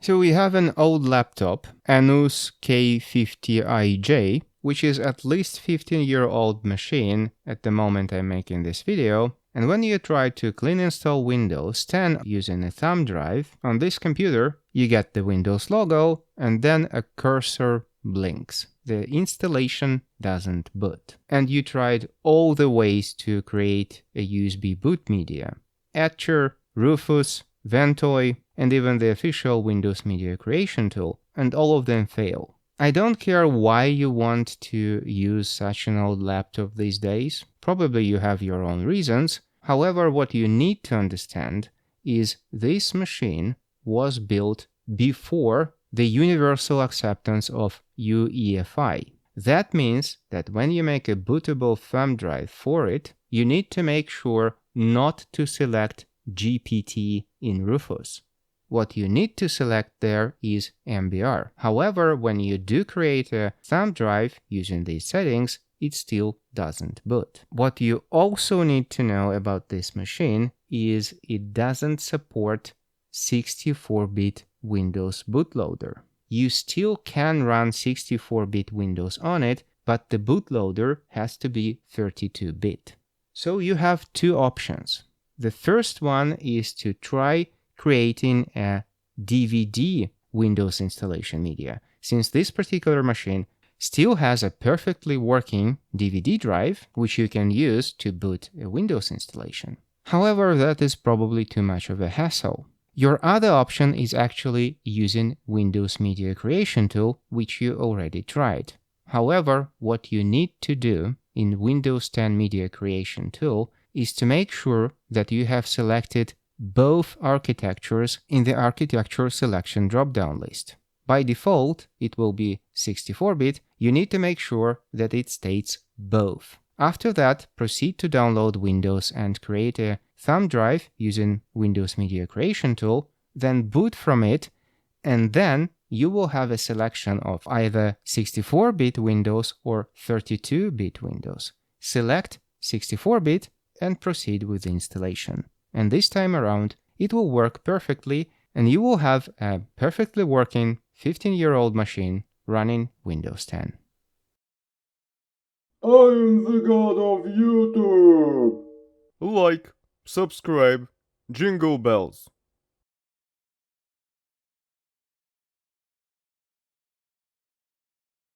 So we have an old laptop, ASUS K50IJ, which is at least 15-year-old machine at the moment I'm making this video. And when you try to clean install Windows 10 using a thumb drive on this computer, you get the Windows logo and then a cursor blinks. The installation doesn't boot. And you tried all the ways to create a USB boot media. Etcher, Rufus, Ventoy, and even the official Windows Media Creation tool, and all of them fail. I don't care why you want to use such an old laptop these days. Probably you have your own reasons. However, what you need to understand is this machine was built before the universal acceptance of UEFI. That means that when you make a bootable thumb drive for it, you need to make sure not to select GPT in Rufus. What you need to select there is MBR. However, when you do create a thumb drive using these settings, it still doesn't boot. What you also need to know about this machine is it doesn't support 64-bit Windows bootloader. You still can run 64-bit Windows on it, but the bootloader has to be 32-bit. So you have two options. The first one is to try creating a DVD Windows installation media, since this particular machine still has a perfectly working DVD drive, which you can use to boot a Windows installation. However, that is probably too much of a hassle. Your other option is actually using Windows Media Creation tool, which you already tried. However, what you need to do in Windows 10 Media Creation tool is to make sure that you have selected both architectures in the architecture selection drop-down list. By default, it will be 64-bit. You need to make sure that it states both. After that, proceed to download Windows and create a thumb drive using Windows Media Creation tool, then boot from it, and then you will have a selection of either 64-bit Windows or 32-bit Windows. Select 64-bit and proceed with the installation. And this time around, it will work perfectly, and you will have a perfectly working 15-year-old machine running Windows 10. I'm the god of YouTube! Like, subscribe, jingle bells.